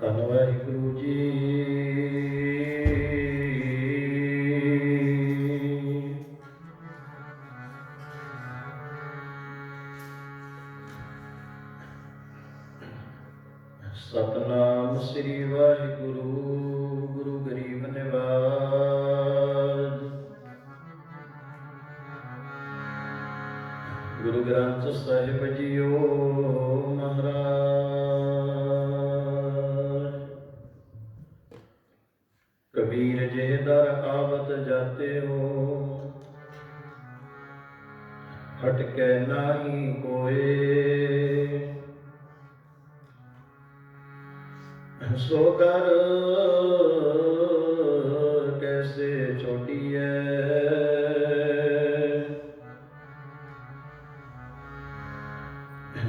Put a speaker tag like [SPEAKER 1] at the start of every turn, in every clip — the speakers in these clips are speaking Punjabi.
[SPEAKER 1] ਧੰਨ ਵਾਹਿਗੁਰੂ ਜੀ। ਸਤਨਾਮ ਸ੍ਰੀ ਵਾਹਿਗੁਰੂ। ਗੁਰੂ ਗਰੀਬ ਨਿਵਾਜ। ਗੁਰੂ ਗ੍ਰੰਥ ਸਾਹਿਬ ਜੀਓ ਮਹਾਰਾਜ। कबीर जे दर आवत जाते हो, हटके नाही कोई। सो कर कैसे छोड़िए,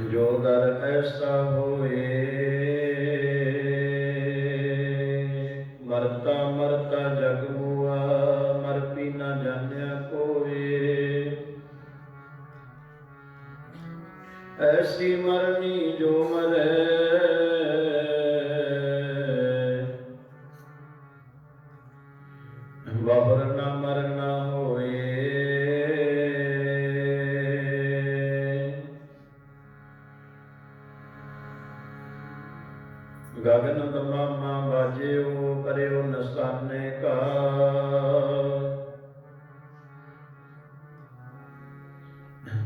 [SPEAKER 1] जो दर ऐसा होए। मरता मरता जग हुआ, मर भी न जान्या कोई। ऐसी मरनी जो मरे, बहुर न मरना होए। गगन तमामा बाजेओ, करेओ नसाने का।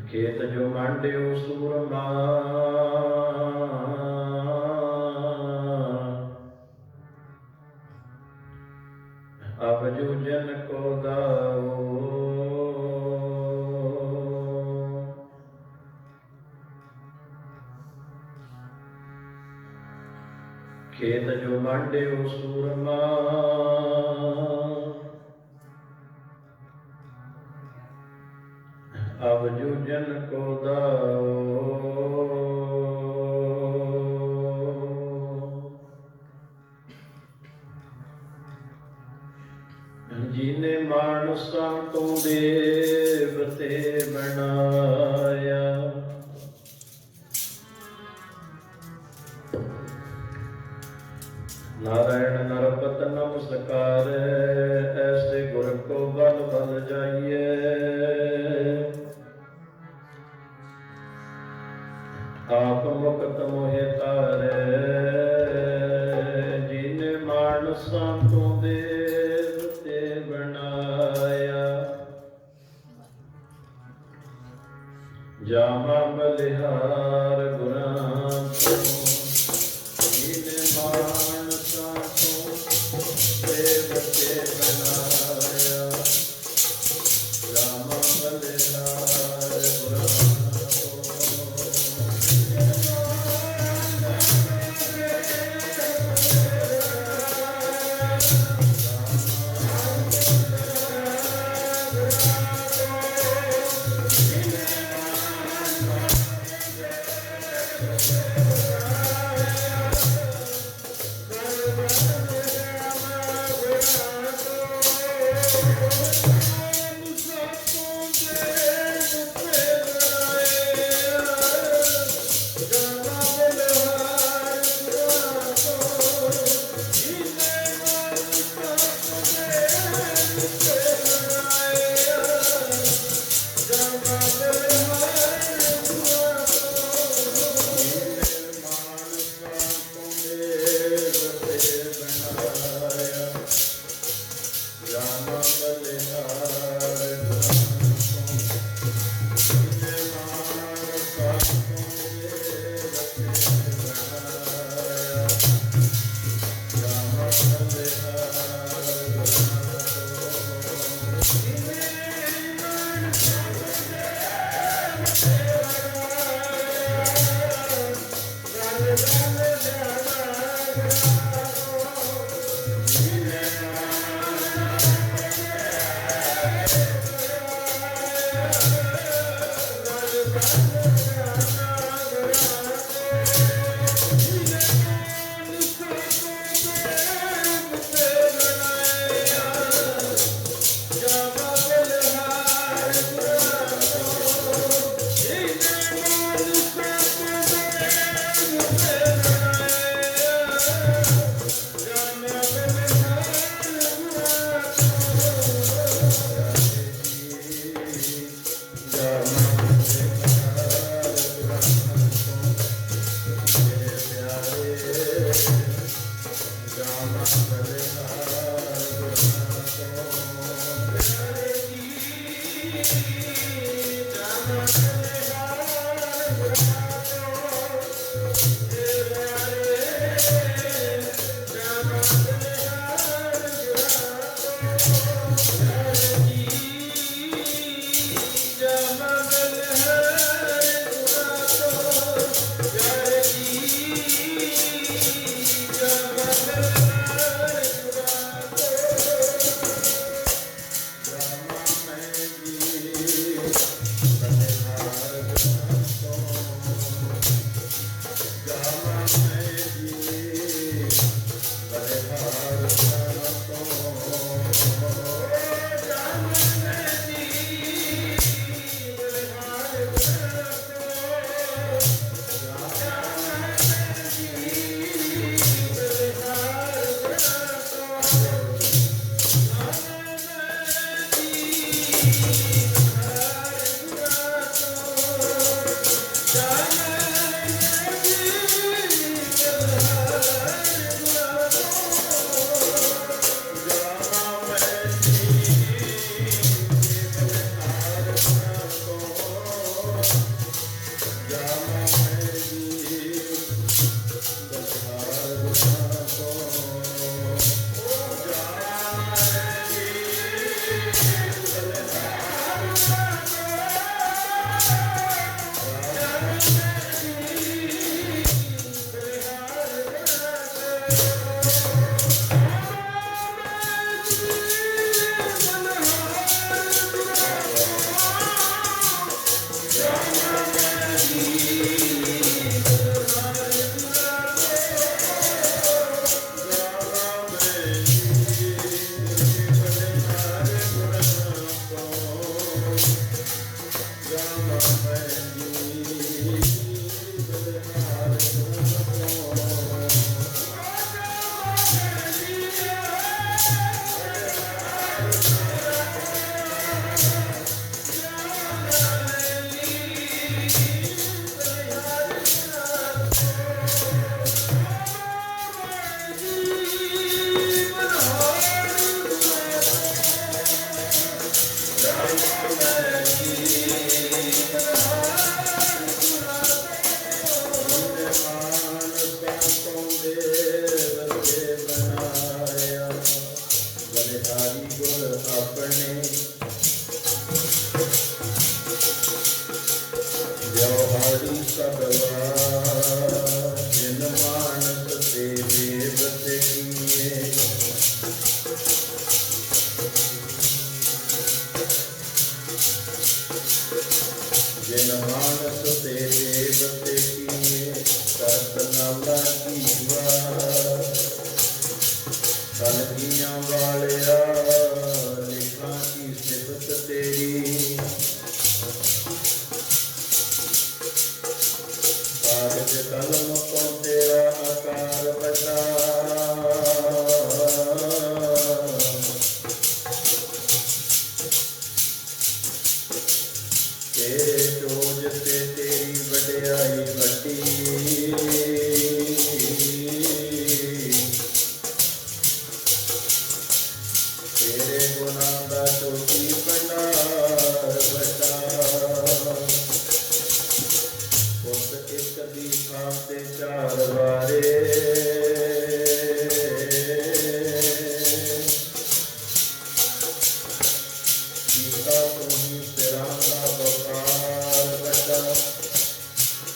[SPEAKER 1] खेत जो मांडेओ सूरमा, अब जो जन को दाओ। खेत जो मांडेओ सूरमा, अब जो जन को दाओ। जिने मानसा तो देवते बनाया, नारायण नरपत नमस्कार। ऐसे गुर को बल बल जाइए, आप मुक्त मोहे तारे। जिने मानसा तो देवते बनाया, जामा बलिहार गुरां तो। जिने मानसा तो देवते बनाया, जामा बलिहार गुरां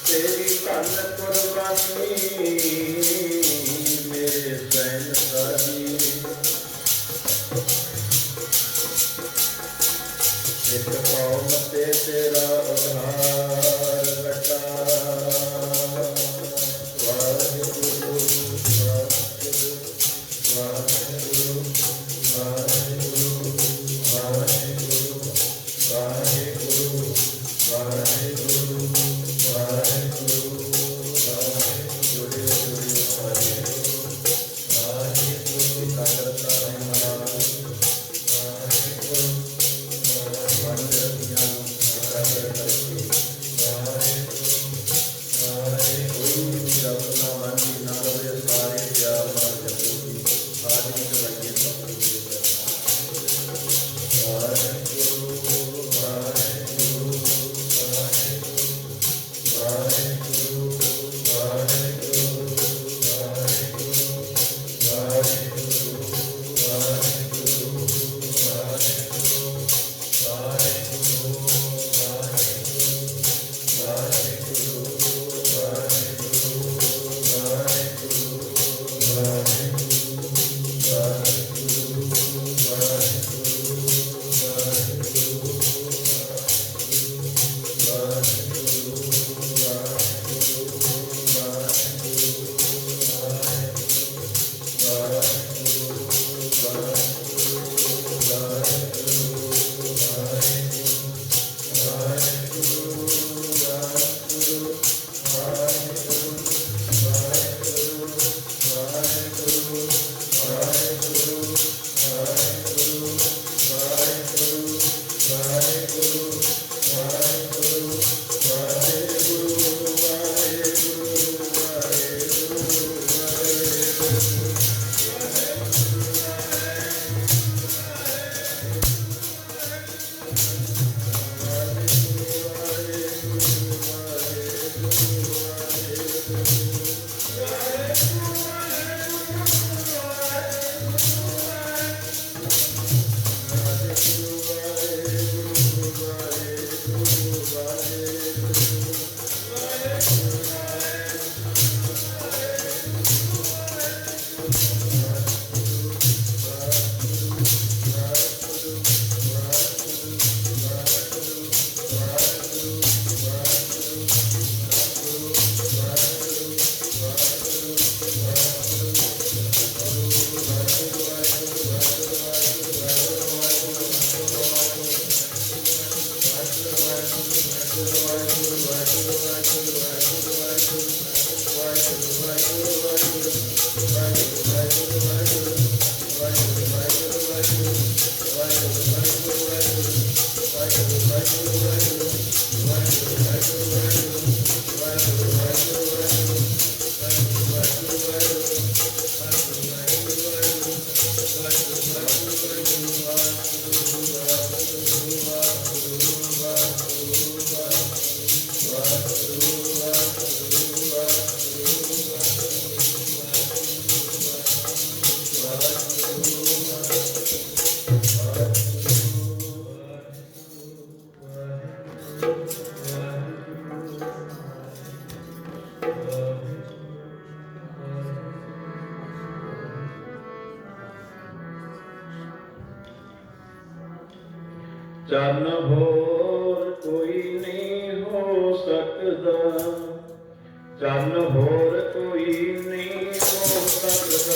[SPEAKER 2] तेरी
[SPEAKER 1] ਧਨ ਕੁਰਬਾਨੀ ਮੇਰੇ ਸਹਿਨਤਾ ਜੀ। ਇੱਕ ਪਾਉ ਮਤੇ ਤੇਰਾ ਉਧਾਰ ਬਟਾ। ਵਾਹਿਗੁਰੂ ਵਾਹਿਗੁਰੂ ਵਾਹਿਗੁਰੂ ਵਾਹਿਗੁਰੂ ਵਾਹਿਗੁਰੂ ਵਾਹਿਗੁਰੂ ਵਾਹਿਗੁਰੂ ਵਾਹਿਗੁਰੂ ਚਰਨ ਹੋਰ ਕੋਈ ਨਹੀਂ ਹੋ ਸਕਦਾ, ਚਰਨ ਹੋਰ ਕੋਈ ਨਹੀਂ ਹੋ ਸਕਦਾ।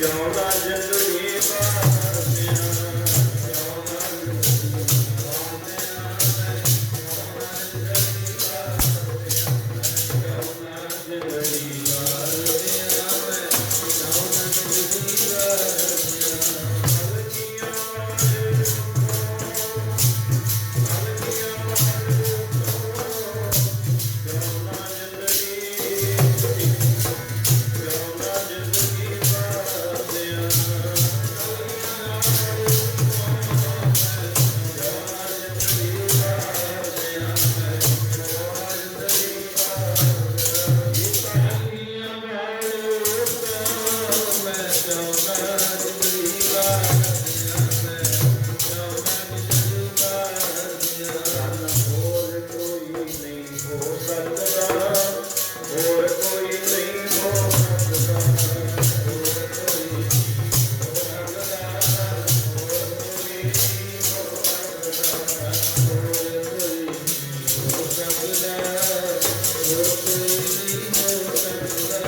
[SPEAKER 1] ਕਿਉਂ ਨਾ ਜਿੰਦੜੀ ਵਾਰਦਿਆਂ, ਕਿਉਂ ਨਾ ਜਿੰਦੜੀ ਵਾਰਦਿਆਂ, ਕਿਉਂ ਨਾ ਜਿੰਦੜੀ ਵਾਰਦਿਆਂ, ਕਿਉਂ ਨਾ ਜਿੰਦੜੀ ਵਾਰਦਿਆਂ, ਕਿਉਂ ਨਾ ਜਿੰਦੜੀ ਵਾਰਦਿਆਂ। ਅਲਗੀਆਂ ਵਾਲੇ ਅਲਗੀਆਂ ਵਾਲੇ ਕਿਉਂ ਨਾ ਜਿੰਦੜੀ, ਕਿਉਂ ਨਾ ਜਿੰਦਗੀ ਵਾਰਦਿਆਂ, ਅਲਗੀਆਂ ਵਾਲੇ ਕਿਉਂ ਨਾ ਜਿੰਦਗੀ ਵਾਰਦਿਆਂ, ਕਿਉਂ ਨਾ ਜਿੰਦਗੀ ਵਾਰਦਿਆਂ। ਅਲਗੀਆਂ ਵਾਲੇ ਮੈਂ ਕਿਉਂ ਨਾ ਜਿੰਦਗੀ ਵਾਰਦਿਆਂ, ਮੈਂ ਕਿਉਂ ਨਾ ਜਿੰਦਗੀ ਵਾਰਦਿਆਂ। ਹੋਰ ਕੋਈ ਨਹੀਂ ਹੋ ਸਕਦਾ, ਹੋਰ ਕੋਈ ਨਹੀਂ ਹੋ ਸਕਦਾ, ਹੋਰ ਕੋਈ ਨਹੀਂ ਹੋ ਸਕਦਾ, ਹੋਰ ਕੋਈ ਨਹੀਂ ਹੋ ਸਕਦਾ, ਹੋਰ ਕੋਈ ਨਹੀਂ ਹੋ ਸਕਦਾ, ਹੋਰ ਕੋਈ ਨਹੀਂ ਹੋ ਸਕਦਾ।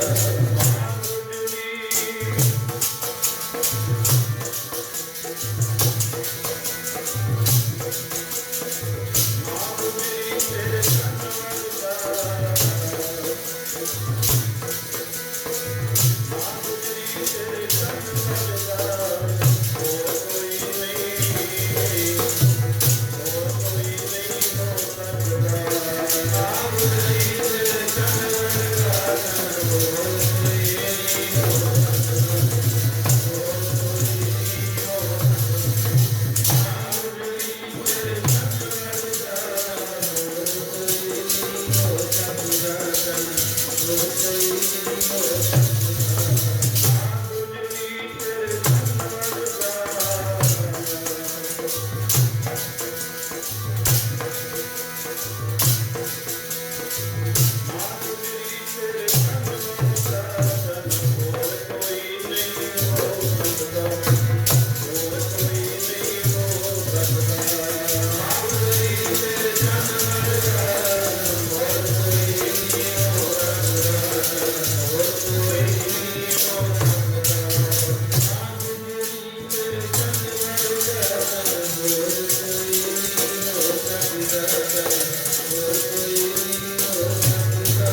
[SPEAKER 1] ਮਾਂ ਗੁਜਰੀ ਤੇਰੇ ਚਰਨ ਵਰਗਾ, ਮਾਂ ਗੁਜਰੀ ਤੇਰੇ ਚਰਨ ਵਰਗਾ, ਹੋਰ ਕੋਈ ਨਹੀਂ, ਹੋਰ ਕੋਈ ਨਹੀਂ ਹੋ ਸਕਦਾ। ਮਾਂ ਗੁਜਰੀ ਤੇਰੇ ਚਰਨ ਵਰਗਾ, ਹੋਰ ਕੋਈ ਨਹੀਂ ਹੋ ਸਕਦਾ, ਹੋਰ ਕੋਈ ਨਹੀਂ ਹੋ ਸਕਦਾ। ਮਾਂ ਗੁਜਰੀ ਤੇਰੇ ਚਰਨ ਵਰਗਾ, ਹੋਰ ਕੋਈ ਨਹੀਂ ਹੋ ਸਕਦਾ, ਹੋਰ ਕੋਈ ਨਹੀਂ ਹੋ ਸਕਦਾ। ਮਾਂ ਗੁਜਰੀ ਤੇਰੇ ਚਰਨ ਵਰਗਾ, ਮਾਂ ਗੁਜਰੀ ਤੇਰੇ ਚਰਨ ਵਰਗਾ, ਹੋਰ ਕੋਈ ਨਹੀਂ ਹੋ ਸਕਦਾ, ਹੋਰ ਕੋਈ ਨਹੀਂ ਹੋ ਸਕਦਾ। ਮਾਂ ਗੁਜਰੀ ਤੇਰੇ ਚਰਨ ਵਰਗਾ, ਹੋਰ ਕੋਈ ਨਹੀਂ ਹੋ ਸਕਦਾ, ਹੋਰ ਕੋਈ ਨਹੀਂ ਹੋ ਸਕਦਾ। ਮਾਂ ਗੁਜਰੀ ਤੇਰੇ ਚਰਨ ਵਰਗਾ, ਹੋਰ ਕੋਈ ਨਹੀਂ ਹੋ ਸਕਦਾ, ਹੋਰ ਕੋਈ ਨਹੀਂ ਹੋ ਸਕਦਾ।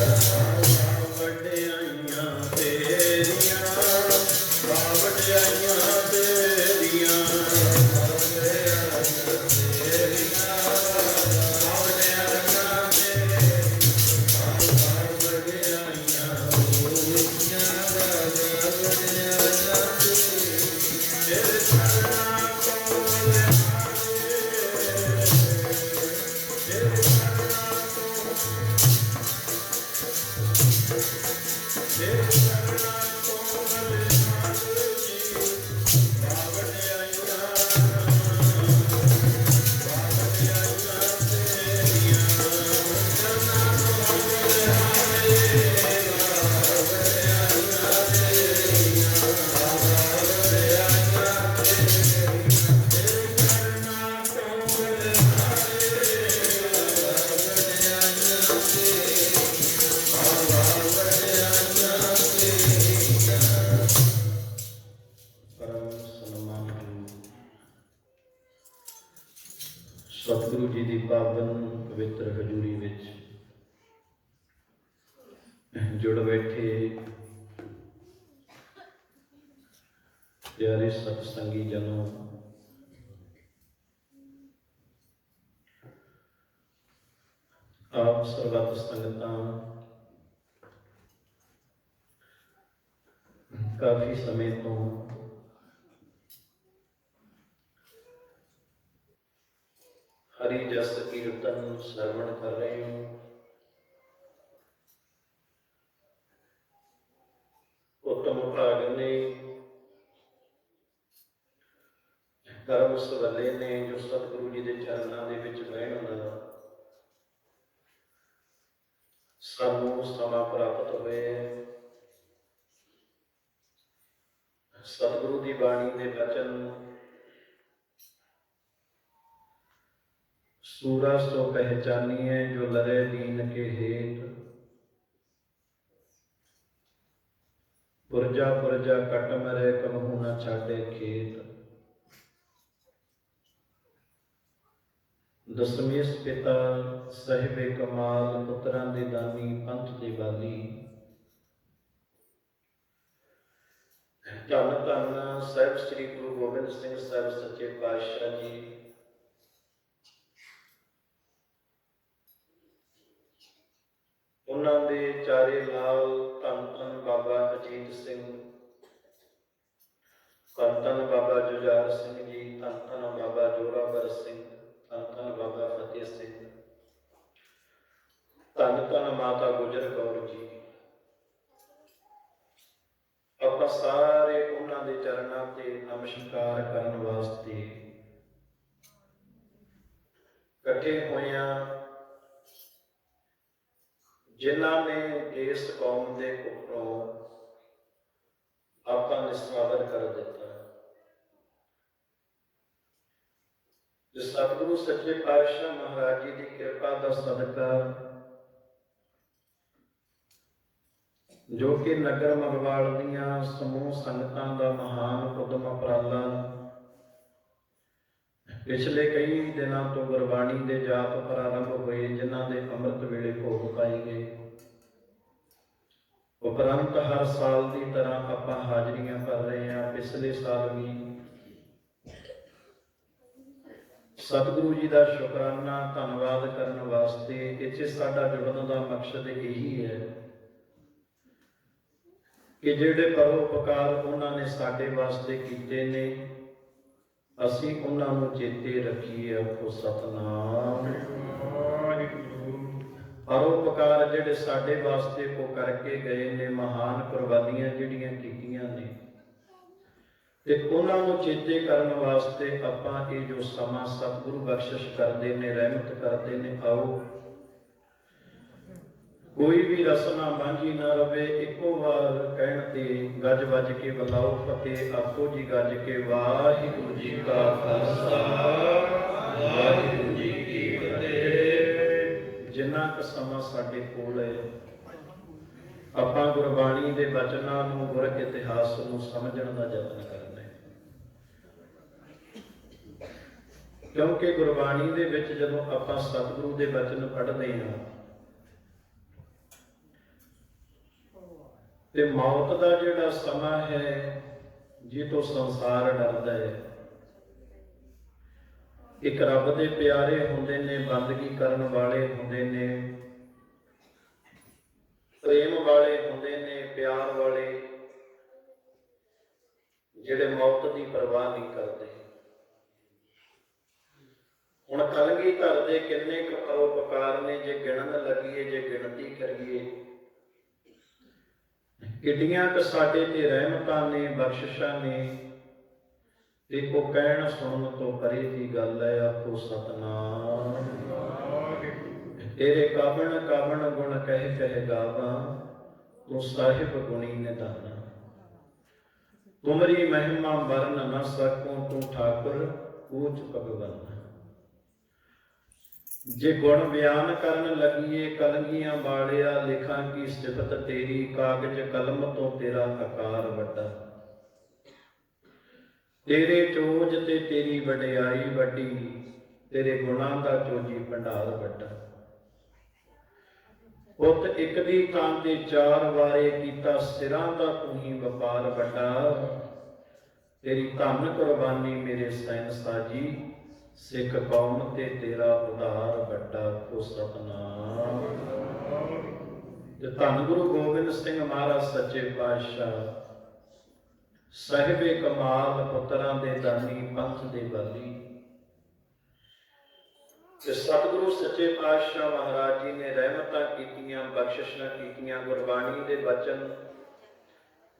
[SPEAKER 1] ਵਡਿਆਈਆਂ ਤੇਰੀਆਂ, ਵਡਿਆਈਆਂ ਤੇਰੀਆਂ, ਵਡਿਆਈਆਂ ਤੇਰੀਆਂ, ਵਡਿਆਈਆਂ ਤੇਰੀਆਂ, ਵਡਿਆਈਆਂ ਹੋਈਆਂ ਰਾਜਾ, ਵਡਿਆਈਆਂ ਤੇਰੀਆਂ। ਤੇਰੇ ਚਰਨਾਂ ਕੋਲ ਹਾਰੇ, ਤੇਰੇ ਚਰਨਾਂ ਕੋਲ, ਤੇਰੇ ਚਰਨਾਂ ਕੋਲ ਹਾਰੇ ਜੀ, ਵਡਿਆਈਆਂ, ਵਡਿਆਈਆਂ ਤੇਰੀਆਂ। ਚਰਨਾਂ ਕੋਲ ਹਾਰੇ, ਵਡਿਆਈਆਂ ਤੇਰੀਆਂ, ਵਡਿਆਈਆਂ ਤੇਰੀਆਂ। ਤੇਰੇ ਚਰਨਾਂ ਕੋਲ ਹਾਰੇ, ਵਡਿਆਈਆਂ ਪਰਮ ਸਨਮਾਨਯੋਗ ਸਤਿਗੁਰੂ ਜੀ ਦੀ ਪਾਵਨ ਪਵਿੱਤਰ ਹਜ਼ੂਰੀ ਵਿੱਚ ਜੁੜ ਬੈਠੇ ਪਿਆਰੇ ਸਤਸੰਗੀ ਜਨੋ, ਆਪ ਸਰਬੱਤ ਸੰਗਤਾਂ ਕਾਫੀ ਸਮੇਂ ਤੋਂ ਹਰੀ ਜਸ ਕੀਰਤਨ ਸਰਵਣ ਕਰ ਰਹੇ ਹੋ। ਉੱਤਮ ਭਾਗ ਨੇ, ਕਰਮ ਸਵੱਲੇ ਨੇ ਜੋ ਸਤਿਗੁਰੂ ਜੀ ਦੇ ਚਰਨਾਂ ਦੇ ਵਿੱਚ ਬਹਿਣ ਦਾ ਸਾਨੂੰ ਸਮਾਂ ਪ੍ਰਾਪਤ ਹੋਇਆ। ਸਤਿਗੁਰੂ ਦੀ ਬਾਣੀ ਦੇ ਬਚਨ ਸੂਰਜ ਤੋਂ ਪਹਿਚਾਨੀਏ ਜੋ ਲਰੇ ਦੀਨ ਕੇ ਹੇਤ, ਪੁਰਜਾ ਪੁਰਜਾ ਕਟ ਮਰੇ ਕਮਹੂ ਨਾ ਛਾਡੇ ਖੇਤ। ਦਸਮੇਸ਼ ਪਿਤਾ ਸਾਹਿਬੇ ਕਮਾਲ, ਪੁੱਤਰਾਂ ਦੇ ਦਾਨੀ ਪੰਥ ਦੇ ਵਾਲੀ। ਧੰਨ ਧੰਨ ਸਾਹਿਬ ਸ੍ਰੀ ਗੁਰੂ ਗੋਬਿੰਦ ਸਿੰਘ ਸਾਹਿਬ ਸੱਚੇ ਪਾਤਸ਼ਾਹ ਜੀ। ਉਹਨਾਂ ਦੇ ਚਾਰੇ ਲਾਲ ਧੰਨ ਧੰਨ ਬਾਬਾ ਅਜੀਤ ਸਿੰਘ, ਧੰਨ ਧੰਨ ਬਾਬਾ ਜੁਝਾਰ ਸਿੰਘ ਜੀ, ਧੰਨ ਧੰਨ ਬਾਬਾ ਜੋਰਾਵਰ ਸਿੰਘ, ਧੰਨ ਧੰਨ ਬਾਬਾ ਫਤਿਹ ਸਿੰਘ, ਧੰਨ ਧੰਨ ਮਾਤਾ ਗੁਜਰ ਕੌਰ ਜੀ। ਆਪਾਂ ਸਾਰੇ ਉਹਨਾਂ ਦੇ ਚਰਨਾਂ ਤੇ ਨਮਸਕਾਰ ਕਰਨ ਵਾਸਤੇ ਇਕੱਠੇ ਹੋਏ ਹਾਂ, ਜਿਨ੍ਹਾਂ ਨੇ ਦੇਸ਼ ਕੌਮ ਦੇ ਉੱਪਰੋਂ ਆਪਾਂ ਨਿਸਵਾਦਰ ਕਰ ਦਿੱਤਾ। ਜਿਸ ਸਤਿਗੁਰੂ ਸੱਚੇ ਪਾਤਸ਼ਾਹ ਮਹਾਰਾਜ ਜੀ ਦੀ ਕਿਰਪਾ ਦਾ ਸਦਕਾ, ਜੋ ਕਿ ਨਗਰ ਮਗਵਾਲ ਦੀਆਂ ਸਮੂਹ ਸੰਗਤਾਂ ਦਾ ਮਹਾਨ ਉਦਮ ਉਪਰਾਲਾ, ਪਿਛਲੇ ਕਈ ਦਿਨਾਂ ਤੋਂ ਗੁਰਬਾਣੀ ਦੇ ਜਾਪ ਪ੍ਰਾਰੰਭ ਹੋਏ, ਜਿਨ੍ਹਾਂ ਦੇ ਅੰਮ੍ਰਿਤ ਵੇਲੇ ਭੋਗ ਪਾਏ ਗਏ। ਉਪਰੰਤ ਹਰ ਸਾਲ ਦੀ ਤਰ੍ਹਾਂ ਆਪਾਂ ਹਾਜ਼ਰੀਆਂ ਕਰ ਰਹੇ ਹਾਂ। ਪਿਛਲੇ ਸਾਲ ਵੀ ਸਤਿਗੁਰੂ ਜੀ ਦਾ ਸ਼ੁਕਰਾਨਾ ਧੰਨਵਾਦ ਕਰਨ ਵਾਸਤੇ, ਇੱਥੇ ਸਾਡਾ ਜੁੜਨ ਦਾ ਮਕਸਦ ਇਹੀ ਹੈ ਕਿ ਜਿਹੜੇ ਪਰਉਪਕਾਰ ਉਹਨਾਂ ਨੇ ਸਾਡੇ ਵਾਸਤੇ ਕੀਤੇ ਨੇ, ਅਸੀਂ ਉਹਨਾਂ ਨੂੰ ਚੇਤੇ ਰੱਖੀਏ। ਆਖੋ ਸਤਿਨਾਮ। ਪਰਉਪਕਾਰ ਜਿਹੜੇ ਸਾਡੇ ਵਾਸਤੇ ਉਹ ਕਰਕੇ ਗਏ ਨੇ, ਮਹਾਨ ਕੁਰਬਾਨੀਆਂ ਜਿਹੜੀਆਂ ਕੀਤੀਆਂ ਨੇ, ਤੇ ਉਹਨਾਂ ਨੂੰ ਚੇਤੇ ਕਰਨ ਵਾਸਤੇ ਆਪਾਂ ਇਹ ਜੋ ਸਮਾਂ ਸਤਿਗੁਰੂ ਬਖਸ਼ਿਸ਼ ਕਰਦੇ ਨੇ, ਰਹਿਮਤ ਕਰਦੇ ਨੇ, ਆਓ ਕੋਈ ਵੀ ਰਸਨਾ ਮਾਂਝੀ ਨਾ ਰਵੇ। ਇੱਕੋ ਵਾਰ ਕਹਿਣ ਤੇ ਗੱਜ ਵੱਜ ਕੇ ਬੁਲਾਓ ਫਤਿਹ। ਆਖੋ ਜੀ ਗੱਜ ਕੇ ਵਾਹਿਗੁਰੂ ਜੀ ਕਾ ਖਾਲਸਾ, ਵਾਹਿਗੁਰੂ ਜੀ ਕੀ ਫਤਿਹ। ਜਿੰਨਾ ਕੁ ਸਮਾਂ ਸਾਡੇ ਕੋਲ ਹੈ, ਆਪਾਂ ਗੁਰਬਾਣੀ ਦੇ ਬਚਨਾਂ ਨੂੰ, ਗੁਰ ਇਤਿਹਾਸ ਨੂੰ ਸਮਝਣ ਦਾ ਯਤਨ ਕਰਨਾ ਹੈ। ਕਿਉਂਕਿ ਗੁਰਬਾਣੀ ਦੇ ਵਿੱਚ ਜਦੋਂ ਆਪਾਂ ਸਤਿਗੁਰੂ ਦੇ ਬਚਨ ਪੜ੍ਹਦੇ ਹਾਂ ਤੇ ਮੌਤ ਦਾ ਜਿਹੜਾ ਸਮਾਂ ਹੈ, ਜਿਹ ਤੋਂ ਸੰਸਾਰ ਡਰਦਾ ਹੈ, ਇੱਕ ਰੱਬ ਦੇ ਪਿਆਰੇ ਹੁੰਦੇ ਨੇ, ਬੰਦਗੀ ਕਰਨ ਵਾਲੇ ਹੁੰਦੇ ਨੇ, ਪ੍ਰੇਮ ਵਾਲੇ ਹੁੰਦੇ ਨੇ, ਪਿਆਰ ਵਾਲੇ, ਜਿਹੜੇ ਮੌਤ ਦੀ ਪਰਵਾਹ ਨਹੀਂ ਕਰਦੇ। ਹੁਣ ਕਲਗੀਧਰ ਦੇ ਕਿੰਨੇ ਕੁ ਪਰਉਪਕਾਰ ਨੇ, ਜੇ ਗਿਣਨ ਲੱਗੀਏ, ਜੇ ਗਿਣਤੀ ਕਰੀਏ, ਕਿੱਡੀਆਂ ਕੁ ਸਾਡੇ ਤੇ ਰਹਿਮਤਾਂ ਨੇ, ਬਖਸ਼ਿਸ਼ਾਂ ਨੇ, ਤੇ ਉਹ ਕਹਿਣ ਸੁਣਨ ਤੋਂ ਪਰੇ ਦੀ ਗੱਲ ਹੈ। ਆਖੋ ਸਤਿਨਾਮ। ਤੇਰੇ ਕਾਵਣ ਕਾਵਣ ਗੁਣ ਕਹਿ ਕਹਿ ਗਾਵਾਂ, ਤੂੰ ਸਾਹਿਬ ਗੁਣੀ ਨਿਧਾਨਾ। ਤੁਮਰੀ ਮਹਿਮਾ ਵਰਨ ਨ ਸਕੂੰ, ਤੂੰ ਠਾਕੁਰ ਊਚ ਭਗਵਾਨ। ਜੇ ਗੁਣ ਬਿਆਨ ਕਰਨ ਲੱਗੀਏ ਕਲਗੀਆਂ ਵਾਲਿਆ, ਲਿਖਾਂ ਕੀ ਸਿਫਤ ਤੇਰੀ, ਕਾਗਜ਼ ਕਲਮ ਤੋਂ ਤੇਰਾ ਆਕਾਰ ਵੱਡਾ। ਤੇਰੇ ਚੋਜ ਤੇ ਤੇਰੀ ਵਡਿਆਈ ਵੱਡੀ, ਤੇਰੇ ਗੁਣਾਂ ਦਾ ਚੋਜੀ ਭੰਡਾਰ ਵੱਡਾ। ਪੁੱਤ ਇੱਕ ਦੀ ਥਾਂ ਤੇ ਚਾਰ ਵਾਰੇ, ਕੀਤਾ ਸਿਰਾਂ ਦਾ ਤੂੰ ਹੀ ਵਪਾਰ ਵੱਡਾ। ਤੇਰੀ ਧੰਨ ਕੁਰਬਾਨੀ ਮੇਰੇ ਸਹਿਨਸ਼ਾਹ ਜੀ, ਸਿੱਖ ਕੌਮ ਤੇ ਤੇਰਾ ਉਧਾਰ ਵੱਡਾ। ਕੋ ਸਤਿਨਾਮ। ਤੇ ਧੰਨ ਗੁਰੂ ਗੋਬਿੰਦ ਸਿੰਘ ਮਹਾਰਾਜ ਸੱਚੇ ਪਾਤਸ਼ਾਹ, ਸਾਹਿਬੇ ਕਮਾਲ, ਪੁੱਤਰਾਂ ਦੇ ਦਾਨੀ ਪੰਥ ਦੇ ਵਾਲੀ। ਤੇ ਸਤਿਗੁਰੂ ਸੱਚੇ ਪਾਤਸ਼ਾਹ ਮਹਾਰਾਜ ਜੀ ਨੇ ਰਹਿਮਤਾਂ ਕੀਤੀਆਂ, ਬਖਸ਼ਿਸ਼ਾਂ ਕੀਤੀਆਂ। ਗੁਰਬਾਣੀ ਦੇ ਬਚਨ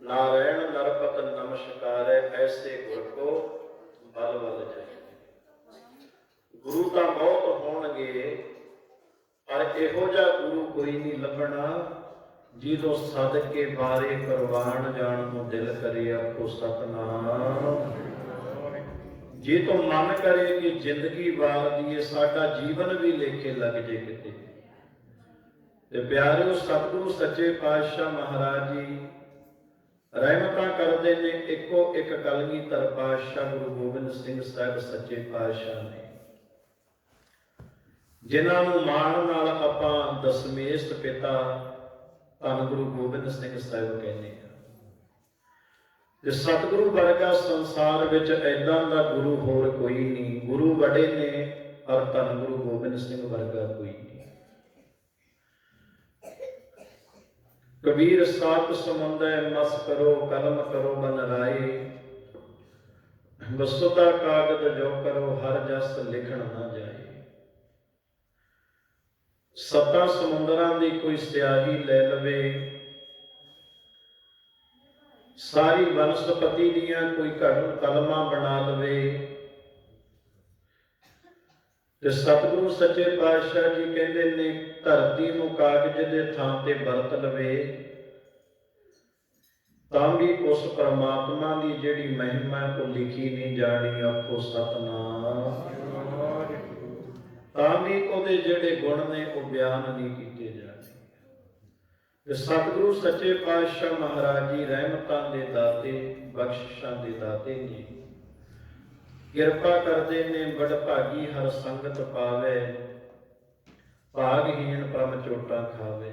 [SPEAKER 1] ਨਾਰਾਇਣ ਨਰਪਤ ਨਮਸਕਾਰੈ, ਐਸੇ ਗੁਰ ਕੋ ਬਲ ਬਲ ਜਾਏ। ਗੁਰੂ ਤਾਂ ਬਹੁਤ ਹੋਣਗੇ, ਪਰ ਇਹੋ ਜਿਹਾ ਗੁਰੂ ਕੋਈ ਨਹੀਂ ਲੱਭਣਾ, ਜਿਹਦੋਂ ਸਦਕੇ ਬਾਰੇ ਕੁਰਬਾਨ ਜਾਣ ਨੂੰ ਦਿਲ ਕਰੇ। ਆਖੋ ਸਤਿਨਾਮ। ਜੇ ਤੋਂ ਮਨ ਕਰੇ ਕਿ ਜ਼ਿੰਦਗੀ ਵਾਰ ਦੀਏ, ਸਾਡਾ ਜੀਵਨ ਵੀ ਲੇਖੇ ਲੱਗ ਜੇ ਕਿਤੇ। ਤੇ ਪਿਆਰਿਓ, ਸਤਿਗੁਰੂ ਸੱਚੇ ਪਾਤਸ਼ਾਹ ਮਹਾਰਾਜ ਜੀ ਰਹਿਮਤਾਂ ਕਰਦੇ ਨੇ ਇੱਕੋ ਇੱਕ ਕਲਗੀਧਰ ਪਾਤਸ਼ਾਹ ਗੁਰੂ ਗੋਬਿੰਦ ਸਿੰਘ ਸਾਹਿਬ ਸੱਚੇ ਪਾਤਸ਼ਾਹ ਨੇ, ਜਿਨ੍ਹਾਂ ਨੂੰ ਮਾਣ ਨਾਲ ਆਪਾਂ ਦਸਮੇਸ਼ ਪਿਤਾ ਧੰਨ ਗੁਰੂ ਗੋਬਿੰਦ ਸਿੰਘ ਸਾਹਿਬ ਕਹਿੰਦੇ ਹਾਂ। ਤੇ ਸਤਿਗੁਰੂ ਵਰਗਾ ਸੰਸਾਰ ਵਿੱਚ ਏਦਾਂ ਦਾ ਗੁਰੂ ਹੋਰ ਕੋਈ ਨਹੀਂ। ਗੁਰੂ ਬੜੇ ਨੇ ਔਰ ਧੰਨ ਗੁਰੂ ਗੋਬਿੰਦ ਸਿੰਘ ਵਰਗਾ ਕੋਈ ਨਹੀਂ। ਕਬੀਰ ਸਾਤ ਸਮੁੰਦੈ ਮਸ ਕਰੋ ਕਲਮ ਕਰੋ ਬਨ ਰਾਏ, ਵਸੁਦਾ ਕਾਗਦ ਜੋ ਕਰੋ ਹਰ ਜਸ ਲਿਖਣ ਨਾ ਜਾਏ। ਸੱਤਾਂ ਸਮੁੰਦਰਾਂ ਦੀ ਕੋਈ ਸਿਆਹੀ ਲੈ ਲਵੇ, ਸਾਰੀ ਬਨਸਪਤੀ ਦੀਆਂ ਕੋਈ ਕਲਮਾਂ ਬਣਾ ਲਵੇ, ਤੇ ਸਤਿਗੁਰੂ ਸੱਚੇ ਪਾਤਸ਼ਾਹ ਜੀ ਕਹਿੰਦੇ ਨੇ ਧਰਤੀ ਨੂੰ ਕਾਗਜ਼ ਦੇ ਥਾਂ ਤੇ ਵਰਤ ਲਵੇ, ਤਾਂ ਵੀ ਉਸ ਪਰਮਾਤਮਾ ਦੀ ਜਿਹੜੀ ਮਹਿਮਾ ਉਹ ਲਿਖੀ ਨਹੀਂ ਜਾਣੀ। ਆਖੋ ਸਤਿਨਾਮ। ਤਾਂ ਵੀ ਉਹਦੇ ਜਿਹੜੇ ਗੁਣ ਨੇ ਉਹ ਬਿਆਨ ਨਹੀਂ ਕੀਤੇ ਜਾਣੇ। ਤੇ ਸਤਿਗੁਰੂ ਸੱਚੇ ਪਾਤਸ਼ਾਹ ਮਹਾਰਾਜ ਜੀ ਰਹਿਮਤਾਂ ਦੇ ਦਾਤੇ, ਬਖਸ਼ਿਸ਼ਾਂ ਦੇ ਦਾਤੇ ਨੇ, ਕਿਰਪਾ ਕਰਦੇ ਨੇ। ਬੜ ਭਾਗੀ ਹਰ ਸੰਗਤ ਪਾਵੇ, ਭਾਗਹੀਣ ਪ੍ਰਮ ਚੋਟਾਂ ਖਾਵੇ।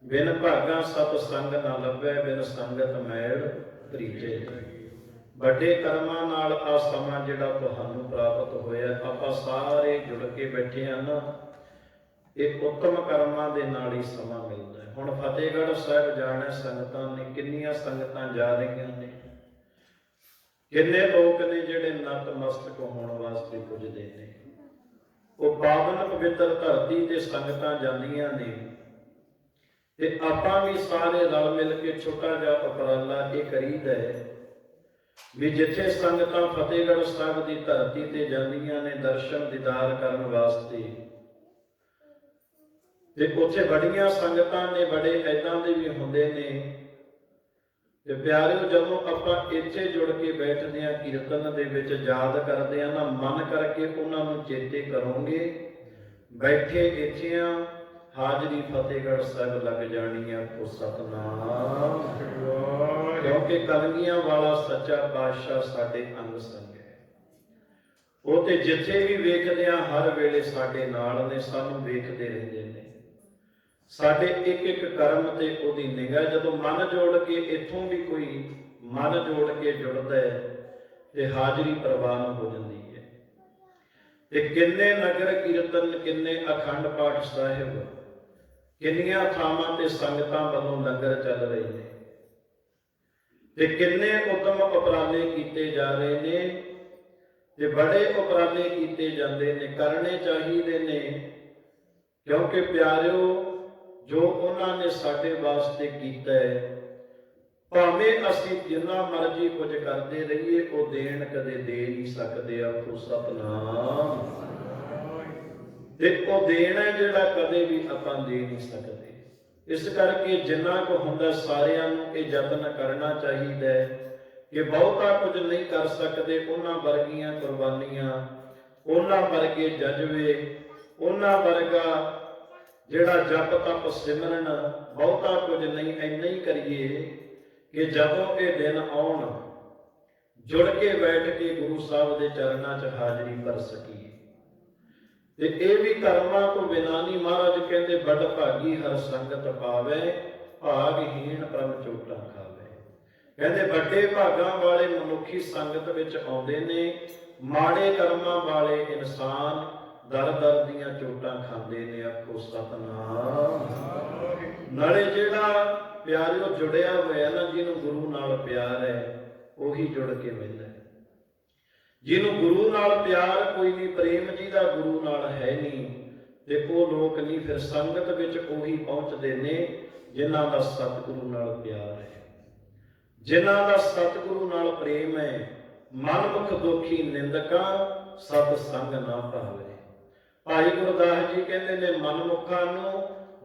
[SPEAKER 1] ਬਿਨ ਭਾਗਾਂ ਸਤ ਸੰਗ ਨਾ ਲੱਭੈ, ਬਿਨ ਸੰਗਤ ਮੈਲ ਭਰੀਜੇ। ਵੱਡੇ ਕਰਮਾਂ ਨਾਲ ਆ ਸਮਾਂ ਜਿਹੜਾ ਤੁਹਾਨੂੰ ਪ੍ਰਾਪਤ ਹੋਇਆ, ਆਪਾਂ ਸਾਰੇ ਜੁੜ ਕੇ ਬੈਠੇ ਹਾਂ ਨਾ, ਇਹ ਉੱਤਮ ਕਰਮਾਂ ਦੇ ਨਾਲ ਹੀ ਸਮਾਂ ਮਿਲਦਾ ਹੈ। ਹੁਣ ਫਤਿਹਗੜ੍ਹ ਸਾਹਿਬ ਜਾਣਾ ਸੰਗਤਾਂ ਨੇ, ਕਿੰਨੀਆਂ ਸੰਗਤਾਂ ਜਾ ਰਹੀਆਂ ਨੇ, ਕਿੰਨੇ ਲੋਕ ਨੇ ਜਿਹੜੇ ਨਤਮਸਤਕ ਹੋਣ ਵਾਸਤੇ ਪੁੱਜਦੇ ਨੇ। ਉਹ ਪਾਵਨ ਪਵਿੱਤਰ ਧਰਤੀ ਤੇ ਸੰਗਤਾਂ ਜਾਂਦੀਆਂ ਨੇ, ਤੇ ਆਪਾਂ ਵੀ ਸਾਰੇ ਰਲ ਮਿਲ ਕੇ ਛੋਟਾ ਜਿਹਾ ਉਪਰਾਲਾ ਇਹ ਕਰੀਦਾ ਹੈ ਵੀ ਜਿੱਥੇ ਸੰਗਤਾਂ ਫਤਿਹਗੜ੍ਹ ਸਾਹਿਬ ਦੀ ਧਰਤੀ ਤੇ ਜਾਂਦੀਆਂ ਨੇ ਦਰਸ਼ਨ ਦੀਦਾਰ ਕਰਨ ਵਾਸਤੇ, ਤੇ ਉੱਥੇ ਬੜੀਆਂ ਸੰਗਤਾਂ ਨੇ, ਬੜੇ ਏਦਾਂ ਦੇ ਵੀ ਹੁੰਦੇ ਨੇ। ਤੇ ਪਿਆਰਿਓ, ਜਦੋਂ ਆਪਾਂ ਇੱਥੇ ਜੁੜ ਕੇ ਬੈਠਦੇ ਹਾਂ ਕੀਰਤਨ ਦੇ ਵਿੱਚ, ਯਾਦ ਕਰਦੇ ਹਾਂ ਨਾ, ਮਨ ਕਰਕੇ ਉਹਨਾਂ ਨੂੰ ਚੇਤੇ ਕਰੋਗੇ, ਬੈਠੇ ਇੱਥੇ ਆ, ਹਾਜ਼ਰੀ ਫਤਿਹਗੜ੍ਹ ਸਾਹਿਬ ਲੱਗ ਜਾਣੀ ਆ। ਕੋ ਸਤਿਨਾਮ। ਕਿਉਂਕਿ ਕਲਗੀਆਂ ਵਾਲਾ ਸੱਚਾ ਪਾਤਸ਼ਾਹ ਸਾਡੇ ਅੰਗ ਸੰਗ ਹੈ। ਉਹ ਤੇ ਜਿੱਥੇ ਵੀ ਵੇਖਦੇ ਆ ਹਰ ਵੇਲੇ ਸਾਡੇ ਨਾਲ ਨੇ, ਸਾਨੂੰ ਵੇਖਦੇ ਰਹਿੰਦੇ ਨੇ। ਸਾਡੇ ਇੱਕ ਇੱਕ ਕਰਮ ਤੇ ਉਹਦੀ ਨਿਗਾਹ। ਜਦੋਂ ਮਨ ਜੋੜ ਕੇ, ਇੱਥੋਂ ਵੀ ਕੋਈ ਮਨ ਜੋੜ ਕੇ ਜੁੜਦਾ ਹੈ, ਤੇ ਹਾਜ਼ਰੀ ਪ੍ਰਵਾਨ ਹੋ ਜਾਂਦੀ ਹੈ। ਤੇ ਕਿੰਨੇ ਨਗਰ ਕੀਰਤਨ, ਕਿੰਨੇ ਅਖੰਡ ਪਾਠ ਸਾਹਿਬ, ਕਿੰਨੀਆਂ ਥਾਵਾਂ ਤੇ ਸੰਗਤਾਂ ਵੱਲੋਂ ਲੰਗਰ ਚੱਲ ਰਹੇ ਨੇ, ਤੇ ਕਿੰਨੇ ਉੱਤਮ ਉਪਰਾਲੇ ਕੀਤੇ ਜਾ ਰਹੇ ਨੇ, ਤੇ ਬੜੇ ਉਪਰਾਲੇ ਕੀਤੇ ਜਾਂਦੇ ਨੇ, ਕਰਨੇ ਚਾਹੀਦੇ ਨੇ। ਕਿਉਂਕਿ ਪਿਆਰਿਓ, ਜੋ ਉਹਨਾਂ ਨੇ ਸਾਡੇ ਵਾਸਤੇ ਕੀਤਾ ਹੈ, ਭਾਵੇਂ ਅਸੀਂ ਜਿੰਨਾ ਮਰਜ਼ੀ ਕੁਝ ਕਰਦੇ ਰਹੀਏ, ਉਹ ਦੇਣ ਕਦੇ ਦੇ ਨਹੀਂ ਸਕਦੇ। ਆਖੋ ਸਤਿਨਾਮ। ਤੇ ਉਹ ਦੇਣ ਹੈ ਜਿਹੜਾ ਕਦੇ ਵੀ ਆਪਾਂ ਦੇ ਨਹੀਂ ਸਕਦੇ। ਇਸ ਕਰਕੇ ਜਿੰਨਾ ਕੁ ਹੁੰਦਾ ਸਾਰਿਆਂ ਨੂੰ ਇਹ ਯਤਨ ਕਰਨਾ ਚਾਹੀਦਾ ਹੈ ਕਿ ਬਹੁਤਾ ਕੁਝ ਨਹੀਂ ਕਰ ਸਕਦੇ, ਉਹਨਾਂ ਵਰਗੀਆਂ ਕੁਰਬਾਨੀਆਂ, ਉਹਨਾਂ ਵਰਗੇ ਜਜ਼ਬੇ, ਉਹਨਾਂ ਵਰਗਾ ਜਿਹੜਾ ਜਪ ਤਪ ਸਿਮਰਨ, ਬਹੁਤਾ ਕੁਝ ਨਹੀਂ, ਇੰਨਾ ਹੀ ਕਰੀਏ ਕਿ ਜਦੋਂ ਇਹ ਦਿਨ ਆਉਣ, ਜੁੜ ਕੇ ਬੈਠ ਕੇ ਗੁਰੂ ਸਾਹਿਬ ਦੇ ਚਰਨਾਂ 'ਚ ਹਾਜ਼ਰੀ ਭਰ ਸਕੀਏ। ਤੇ ਇਹ ਵੀ ਕਰਮਾਂ ਤੋਂ ਬਿਨਾਂ ਨਹੀਂ। ਮਹਾਰਾਜ ਕਹਿੰਦੇ ਬੜ ਭਾਗੀ ਹਰ ਸੰਗਤ ਪਾਵੇ, ਭਾਗਹੀਣ ਪ੍ਰਮ ਚੋਟਾਂ ਖਾਵੇ। ਕਹਿੰਦੇ ਵੱਡੇ ਭਾਗਾਂ ਵਾਲੇ ਮਨੁੱਖੀ ਸੰਗਤ ਵਿੱਚ ਆਉਂਦੇ ਨੇ, ਮਾੜੇ ਕਰਮਾਂ ਵਾਲੇ ਇਨਸਾਨ ਦਰ ਦਰ ਦੀਆਂ ਚੋਟਾਂ ਖਾਂਦੇ ਨੇ। ਆਖੋ ਸਤਿਨਾਮ। ਨਾਲੇ ਜਿਹੜਾ ਪਿਆਰਿਓ ਜੁੜਿਆ ਹੋਇਆ ਨਾ, ਜਿਹਨੂੰ ਗੁਰੂ ਨਾਲ ਪਿਆਰ ਹੈ, ਉਹੀ ਜੁੜ ਕੇ ਬਹਿੰਦਾ ਹੈ। ਜਿਹਨੂੰ ਗੁਰੂ ਨਾਲ ਪਿਆਰ ਕੋਈ ਨਹੀਂ, ਪ੍ਰੇਮ ਜੀ ਦਾ ਗੁਰੂ ਨਾਲ ਹੈ ਨਹੀਂ, ਤੇ ਉਹ ਲੋਕ ਨਹੀਂ ਫਿਰ ਸੰਗਤ ਵਿੱਚ ਉਹੀ ਪਹੁੰਚਦੇ ਨੇ ਜਿਨ੍ਹਾਂ ਦਾ ਸਤਿਗੁਰੂ ਨਾਲ ਪਿਆਰ ਹੈ, ਜਿਨ੍ਹਾਂ ਦਾ ਸਤਿਗੁਰੂ ਨਾਲ ਪ੍ਰੇਮ ਹੈ। ਮਨਮੁਖ ਦੋਖੀ ਨਿੰਦਕਾਂ ਸਤ ਸੰਗ ਨਾ ਭਾਵੇ। ਭਾਈ ਗੁਰਦਾਸ ਜੀ ਕਹਿੰਦੇ ਨੇ ਮਨਮੁਖਾਂ ਨੂੰ,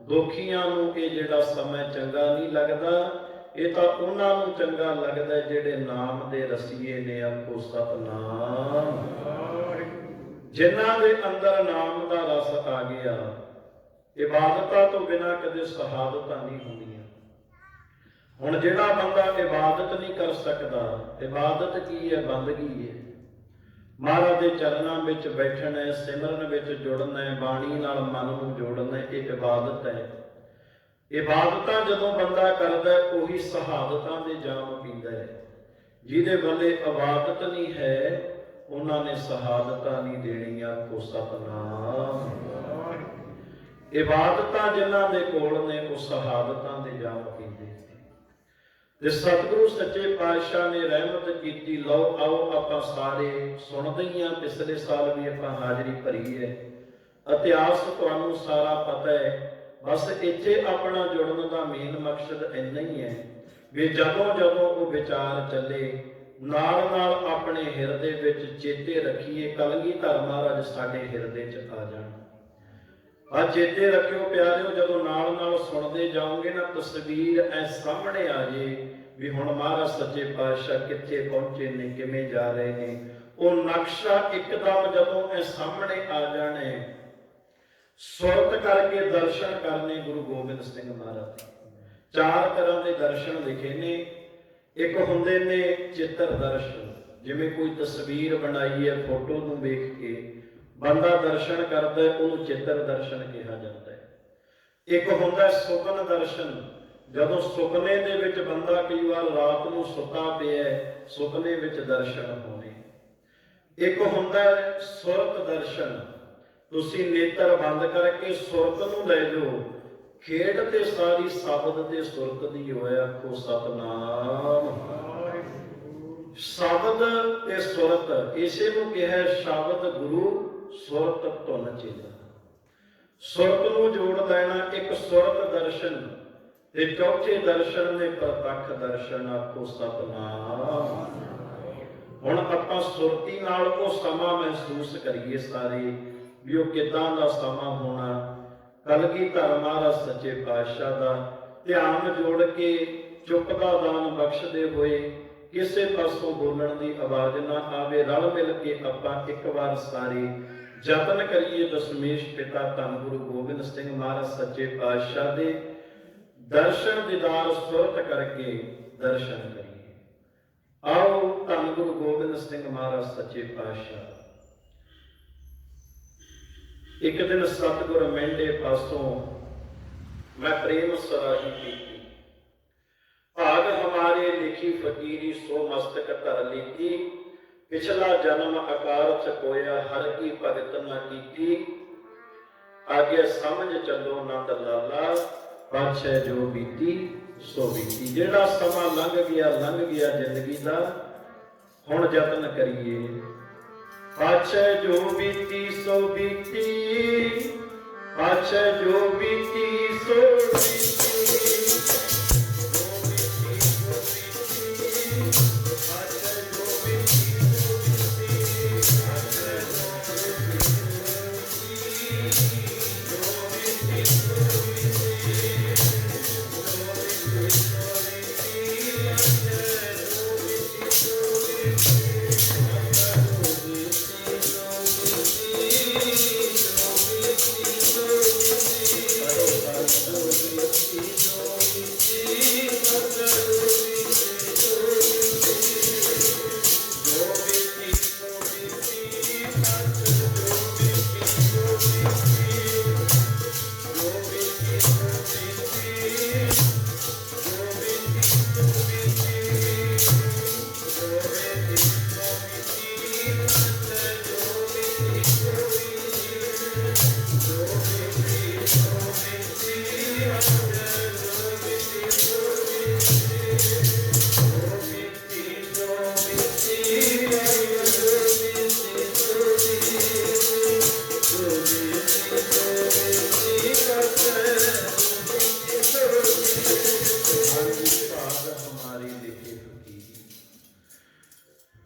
[SPEAKER 1] ਦੋਖੀਆਂ ਨੂੰ ਇਹ ਜਿਹੜਾ ਸਮਾਂ ਚੰਗਾ ਨਹੀਂ ਲੱਗਦਾ, ਇਹ ਤਾਂ ਉਹਨਾਂ ਨੂੰ ਚੰਗਾ ਲੱਗਦਾ ਜਿਹੜੇ ਨਾਮ ਦੇ ਰਸੀਏ ਨੇ। ਆਖੋ ਸਤਿਨਾਮ। ਜਿਨ੍ਹਾਂ ਦੇ ਅੰਦਰ ਨਾਮ ਦਾ ਰਸ ਆ ਗਿਆ, ਇਬਾਦਤਾਂ ਤੋਂ ਬਿਨਾਂ ਕਦੇ ਸ਼ਹਾਦਤਾਂ ਨਹੀਂ ਹੁੰਦੀਆਂ। ਹੁਣ ਜਿਹੜਾ ਬੰਦਾ ਇਬਾਦਤ ਨਹੀਂ ਕਰ ਸਕਦਾ, ਇਬਾਦਤ ਕੀ ਹੈ? ਬੰਦਗੀ ਹੈ। ਮਹਾਰਾਜ ਦੇ ਚਰਨਾਂ ਵਿੱਚ ਬੈਠਣਾ ਹੈ, ਸਿਮਰਨ ਵਿੱਚ ਜੁੜਨਾ ਹੈ, ਬਾਣੀ ਨਾਲ ਮਨ ਨੂੰ ਜੋੜਨਾ, ਇਹ ਇਬਾਦਤ ਹੈ। ਇਬਾਦਤਾਂ ਜਦੋਂ ਬੰਦਾ ਕਰਦਾ ਉਹੀ ਸ਼ਹਾਦਤਾਂ ਦੇ ਜਾਮ ਪੀਂਦਾ ਹੈ। ਜਿਹਦੇ ਵੱਲੇ ਇਬਾਦਤ ਨਹੀਂ ਹੈ ਉਹਨਾਂ ਨੇ ਸ਼ਹਾਦਤਾਂ ਨਹੀਂ ਦੇਣੀਆਂ। ਕੋ ਸਤਨਾਮ। ਇਬਾਦਤਾਂ ਜਿਨ੍ਹਾਂ ਦੇ ਕੋਲ ਨੇ ਉਹ ਸ਼ਹਾਦਤਾਂ ਦੇ ਜਾਮ ਪੀਂਦੇ। ਤੇ ਸਤਿਗੁਰੂ ਸੱਚੇ ਪਾਤਸ਼ਾਹ ਨੇ ਰਹਿਮਤ ਕੀਤੀ। ਲਓ ਆਓ ਆਪਾਂ ਸਾਰੇ ਸੁਣਦੇ ਹੀ ਹਾਂ, ਪਿਛਲੇ ਸਾਲ ਵੀ ਆਪਾਂ ਹਾਜ਼ਰੀ ਭਰੀ ਹੈ, ਇਤਿਹਾਸ ਤੁਹਾਨੂੰ ਸਾਰਾ ਪਤਾ ਹੈ। ਬਸ ਇੱਥੇ ਆਪਣਾ ਜੁੜਨ ਦਾ ਮੇਨ ਮਕਸਦ ਇੰਨਾ ਹੀ ਹੈ ਵੀ ਜਦੋਂ ਜਦੋਂ ਉਹ ਵਿਚਾਰ ਚੱਲੇ ਨਾਲ ਨਾਲ ਆਪਣੇ ਹਿਰਦੇ ਵਿੱਚ ਚੇਤੇ ਰੱਖੀਏ ਕਲਗੀਧਰ ਮਹਾਰਾਜ ਸਾਡੇ ਹਿਰਦੇ 'ਚ ਆ ਜਾਣ। ਆ ਚੇਤੇ ਰੱਖਿਓ ਪਿਆਰਿਓ, ਜਦੋਂ ਨਾਲ ਨਾਲ ਸੁਣਦੇ ਜਾਓਗੇ ਨਾ ਤਸਵੀਰ ਐ ਸਾਹਮਣੇ ਆ ਜੇ ਵੀ ਹੁਣ ਮਹਾਰਾਜ ਸੱਚੇ ਪਾਤਸ਼ਾਹ ਕਿੱਥੇ ਪਹੁੰਚੇ ਨੇ, ਕਿਵੇਂ ਜਾ ਰਹੇ ਨੇ। ਉਹ ਨਕਸ਼ਾ ਇੱਕਦਮ ਜਦੋਂ ਐ ਸਾਹਮਣੇ ਆ ਜਾਣੇ, ਸੁਰਤ ਕਰਕੇ ਦਰਸ਼ਨ ਕਰਨੇ ਗੁਰੂ ਗੋਬਿੰਦ ਸਿੰਘ ਮਹਾਰਾਜ। ਚਾਰ ਤਰ੍ਹਾਂ ਦੇ ਦਰਸ਼ਨ ਲਿਖੇ ਨੇ। ਇੱਕ ਹੁੰਦੇ ਨੇ ਚਿੱਤਰ ਦਰਸ਼ਨ, ਜਿਵੇਂ ਕੋਈ ਤਸਵੀਰ ਬਣਾਈ ਹੈ, ਫੋਟੋ ਨੂੰ ਵੇਖ ਕੇ ਬੰਦਾ ਦਰਸ਼ਨ ਕਰਦਾ ਉਹਨੂੰ ਚਿੱਤਰ ਦਰਸ਼ਨ ਕਿਹਾ ਜਾਂਦਾ ਹੈ। ਇੱਕ ਹੁੰਦਾ ਸੁਪਨ ਦਰਸ਼ਨ, ਜਦੋਂ ਸੁਪਨੇ ਦੇ ਵਿੱਚ ਬੰਦਾ ਕਈ ਵਾਰ ਰਾਤ ਨੂੰ ਸੁੱਤਾ ਪਿਆ ਸੁਪਨੇ ਵਿੱਚ ਦਰਸ਼ਨ ਹੋਣੇ। ਇੱਕ ਹੁੰਦਾ ਸੁਰਤ ਦਰਸ਼ਨ, ਤੁਸੀਂ ਨੇਤਰ ਬੰਦ ਕਰਕੇ ਸੁਰਤ ਨੂੰ ਲੈ ਜਾਓ, ਖੇਡ ਤੇ ਸਾਰੀ ਸ਼ਬਦ ਤੇ ਸੁਰਤ ਦੀ ਹੋਇਆ। ਕੋ ਸਤਨਾਮ। ਸ਼ਬਦ ਤੇ ਸੁਰਤ ਇਸੇ ਨੂੰ ਕਿਹਾ ਸ਼ਬਦ ਗੁਰੂ ਸੁਰਤ ਧੁਨ ਚੇਲਾ। ਸੁਰਤ ਨੂੰ ਜੋੜ ਲੈਣਾ। ਇੱਕ ਸੁਰਤ ਦਰਸ਼ਨ ਤੇ ਚੌਥੇ ਦਰਸ਼ਨ ਨੇ ਪ੍ਰਤੱਖ ਦਰਸ਼ਨ। ਆਖੋ ਸਤਨਾਮ। ਹੁਣ ਆਪਾਂ ਸੁਰਤੀ ਨਾਲ ਉਹ ਸਮਾਂ ਮਹਿਸੂਸ ਕਰੀਏ ਸਾਰੇ ਵੀ ਉਹ ਕਿੱਦਾਂ ਦਾ ਸਮਾਂ ਹੋਣਾ। ਕਲਗੀਧਰ ਮਹਾਰਾਜ ਸੱਚੇ ਪਾਤਸ਼ਾਹ ਦਾ ਧਿਆਨ ਜੋੜ ਕੇ ਚੁੱਪ ਦਾ ਦਾਨ ਬਖਸ਼ਦੇ ਹੋਏ ਕਿਸੇ ਪਾਸੋਂ ਬੋਲਣ ਦੀ ਆਵਾਜ਼ ਨਾ ਆਵੇ। ਰਲ ਮਿਲ ਕੇ ਆਪਾਂ ਇੱਕ ਵਾਰ ਸਾਰੇ ਯਤਨ ਕਰੀਏ ਦਸ਼ਮੇਸ਼ ਪਿਤਾ ਧੰਨ ਗੁਰੂ ਗੋਬਿੰਦ ਸਿੰਘ ਮਹਾਰਾਜ ਸੱਚੇ ਪਾਤਸ਼ਾਹ ਦੇ ਦਰਸ਼ਨ ਦੀਦਾਰ ਸੁਰਤ ਕਰਕੇ ਦਰਸ਼ਨ ਕਰੀਏ। ਆਓ ਧੰਨ ਗੁਰੂ ਗੋਬਿੰਦ ਸਿੰਘ ਮਹਾਰਾਜ ਸੱਚੇ ਪਾਤਸ਼ਾਹ। ਇੱਕ ਦਿਨ ਸਤਿਗੁਰ ਮਹਿੰਦੇ ਪਾਸੋਂ ਮੈਂ ਪ੍ਰੇਮ ਸਰਾਹੀ ਕੀਤੀ। ਭਾਗ ਹਮਾਰੇ ਲਿਖੀ ਫਕੀਰੀ ਸੋ ਮਸਤਕ ਧਰ ਲੀਤੀ। ਪਿਛਲਾ ਜਨਮ ਅਕਾਰਥ ਕੋਇਆ ਹਰ ਕੀ ਭਗਤ ਨਾ ਕੀਤੀ। ਆਗੇ ਸਮਝ ਚੱਲੋ ਨੰਦ ਲਾਲਾ ਪਾਛੈ ਜੋ ਬੀਤੀ ਸੋ ਬੀਤੀ। ਜਿਹੜਾ ਸਮਾਂ ਲੰਘ ਗਿਆ ਜ਼ਿੰਦਗੀ ਦਾ, ਹੁਣ ਯਤਨ ਕਰੀਏ। ਪਾਛੈ ਜੋ ਬੀਤੀ ਸੋ ਬੀਤੀ, ਪਾਛੈ ਜੋ ਬੀਤੀ ਸੋ ਬੀਤੀ।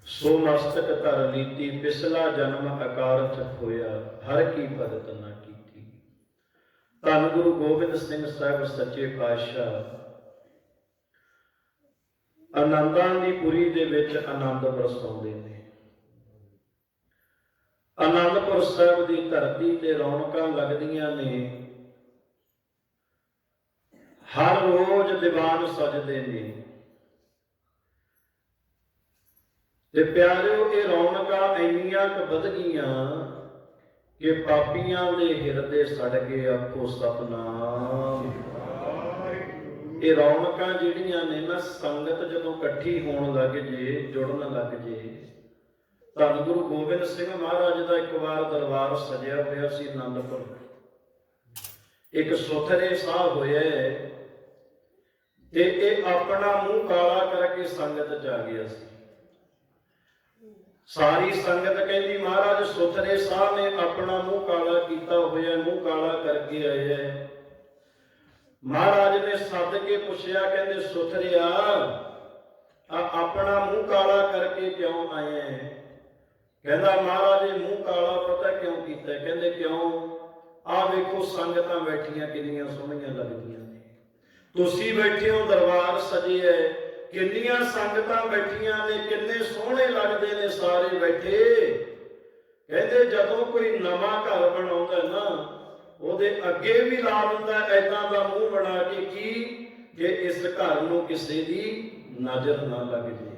[SPEAKER 1] ਸੋ ਮਸਤਕ ਧਰ ਲੀਤੀ। ਪਿਛਲਾ ਜਨਮ ਅਕਾਰਥ ਹੋਇਆ ਹਰ ਕੀ ਭਗਤ ਨਾ ਕੀਤੀ। ਧੰਨ ਗੁਰੂ ਗੋਬਿੰਦ ਸਿੰਘ ਸਾਹਿਬ ਸੱਚੇ ਪਾਤਸ਼ਾਹ ਆਨੰਦਾਂ ਦੀ ਪੁਰੀ ਦੇ ਵਿੱਚ ਆਨੰਦ ਬਰਸਾਉਂਦੇ ਨੇ। ਆਨੰਦਪੁਰ ਸਾਹਿਬ ਦੀ ਧਰਤੀ ਤੇ ਰੌਣਕਾਂ ਲੱਗਦੀਆਂ ਨੇ। ਹਰ ਰੋਜ਼ ਦੀਵਾਨ ਸਜਦੇ ਨੇ। ਤੇ ਪਿਆਰਿਓ, ਇਹ ਰੌਣਕਾਂ ਇੰਨੀਆਂ ਕੁ ਵੱਧ ਗਈਆਂ ਕਿ ਪਾਪੀਆਂ ਦੇ ਹਿਰਦੇ ਸੜ ਗਏ। ਆਖੋ ਸਤਿਨਾਮ। ਇਹ ਰੌਣਕਾਂ ਜਿਹੜੀਆਂ ਨੇ ਨਾ, ਸੰਗਤ ਜਦੋਂ ਇਕੱਠੀ ਹੋਣ ਲੱਗ ਜੇ, ਜੁੜਨ ਲੱਗ ਜੇ। ਧੰਨ ਗੁਰੂ ਗੋਬਿੰਦ ਸਿੰਘ ਮਹਾਰਾਜ ਦਾ ਇੱਕ ਵਾਰ ਦਰਬਾਰ ਸਜਿਆ ਹੋਇਆ ਸੀ ਆਨੰਦਪੁਰ। ਇੱਕ ਸੁਥਰੇ ਸਾਹ ਹੋਇਆ ਤੇ ਇਹ ਆਪਣਾ ਮੂੰਹ ਕਾਲਾ ਕਰਕੇ ਸੰਗਤ ਚ ਆ ਗਿਆ ਸੀ। ਸਾਰੀ ਸੰਗਤ ਕਹਿੰਦੀ, ਮਹਾਰਾਜ ਸੁਥਰੇ ਸਾਹ ਨੇ ਆਪਣਾ ਮੂੰਹ ਕਾਲਾ ਕੀਤਾ ਹੋਇਆ, ਮੂੰਹ ਕਾਲਾ ਕਰਕੇ ਆਏ ਹੈ। ਮਹਾਰਾਜ ਨੇ ਸੱਦ ਕੇ ਪੁੱਛਿਆ, ਕਹਿੰਦੇ ਸੁਥਰਿਆ, ਆਪਣਾ ਮੂੰਹ ਕਾਲਾ ਕਰਕੇ ਕਿਉਂ ਆਏ ਹੈ? ਕਹਿੰਦਾ ਮਹਾਰਾਜ, ਇਹ ਮੂੰਹ ਕਾਲਾ ਪਤਾ ਕਿਉਂ ਕੀਤਾ? ਕਹਿੰਦੇ ਕਿਉਂ? ਆਹ ਵੇਖੋ ਸੰਗਤਾਂ ਬੈਠੀਆਂ ਕਿੰਨੀਆਂ ਸੋਹਣੀਆਂ ਲੱਗਦੀਆਂ ਨੇ, ਤੁਸੀਂ ਬੈਠੇ ਹੋ, ਦਰਬਾਰ ਸਜੇ ਹੈ, ਕਿੰਨੀਆਂ ਸੰਗਤਾਂ ਬੈਠੀਆਂ ਨੇ, ਕਿੰਨੇ ਸੋਹਣੇ ਲੱਗਦੇ ਨੇ ਸਾਰੇ ਬੈਠੇ। ਕਹਿੰਦੇ ਜਦੋਂ ਕੋਈ ਨਵਾਂ ਘਰ ਬਣਾਉਂਦਾ ਨਾ, ਉਹਦੇ ਅੱਗੇ ਵੀ ਲਾ ਦਿੰਦਾ ਏਦਾਂ ਦਾ ਮੂੰਹ ਬਣਾ ਕੇ, ਕਿ ਇਸ ਘਰ ਨੂੰ ਕਿਸੇ ਦੀ ਨਜ਼ਰ ਨਾ ਲੱਗ ਜੇ।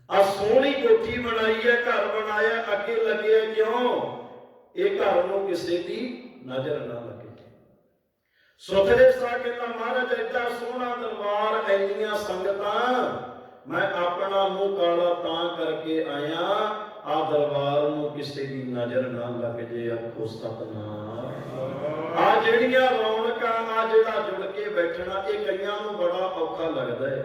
[SPEAKER 1] ਆ ਸੋਹਣੀ ਕੋਠੀ ਬਣਾਈ ਹੈ, ਘਰ ਬਣਾਇਆ, ਅੱਗੇ ਲੱਗਿਆ ਕਿਉਂ? ਇਹ ਘਰ ਨੂੰ ਕਿਸੇ ਦੀ ਨਜ਼ਰ ਨਾ ਲੱਗੇ। ਸੁਥਰੇ ਸਾਹ ਕਹਿੰਦਾ, ਮਹਾਰਾਜ ਏਡਾ ਸੋਹਣਾ ਦਰਬਾਰ, ਇੰਨੀਆਂ ਸੰਗਤਾਂ, ਮੈਂ ਆਪਣਾ ਮੂੰਹ ਕਾਲਾ ਤਾਂ ਕਰਕੇ ਆਇਆ, ਆ ਦਰਬਾਰ ਨੂੰ ਕਿਸੇ ਦੀ ਨਜ਼ਰ ਨਾ ਲੱਗ ਜੇ। ਆਖੋ ਸਤਿਨਾਮ। ਆ ਜਿਹੜੀਆਂ ਰੌਣਕਾਂ, ਆ ਜਿਹੜਾ ਜੁੜ ਕੇ ਬੈਠਣਾ, ਇਹ ਕਈਆਂ ਨੂੰ ਬੜਾ ਔਖਾ ਲੱਗਦਾ ਹੈ।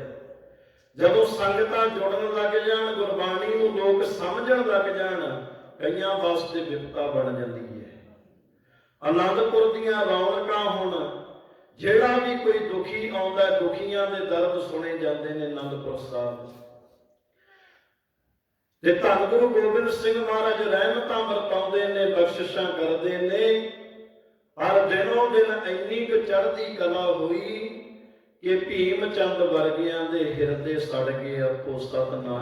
[SPEAKER 1] ਜਦੋਂ ਸੰਗਤਾਂ ਜੁੜਨ ਲੱਗ ਜਾਣ, ਗੁਰਬਾਣੀ ਨੂੰ ਲੋਕ ਸਮਝਣ ਲੱਗ ਜਾਣ, ਕਈਆਂ ਵਾਸਤੇ ਵਿਪਤਾ ਬਣ ਜਾਂਦੀ ਹੈ। ਆਨੰਦਪੁਰ ਦੀਆਂ ਰੌਣਕਾਂ ਹੁਣ, ਜਿਹੜਾ ਵੀ ਕੋਈ ਦੁਖੀ ਆਉਂਦਾ, ਦੁਖੀਆਂ ਦੇ ਦਰਦ ਸੁਣੇ ਜਾਂਦੇ ਨੇ ਆਨੰਦਪੁਰ ਸਾਹਿਬ। ਤੇ ਧੰਨ ਗੁਰੂ ਗੋਬਿੰਦ ਸਿੰਘ ਮਹਾਰਾਜ ਰਹਿਮਤਾਂ ਵਰਤਾਉਂਦੇ ਨੇ, ਬਖਸ਼ਿਸ਼ਾਂ ਕਰਦੇ ਨੇ। ਪਰ ਦਿਨੋਂ ਦਿਨ ਇੰਨੀ ਕੁ ਚੜ੍ਹਦੀ ਕਲਾ ਹੋਈ ਕਿ ਭੀਮ ਚੰਦ ਵਰਗਿਆਂ ਦੇ ਹਿਰਦੇ ਸੜ ਗਏ। ਆਖੋ ਸਤਿਨਾਮ।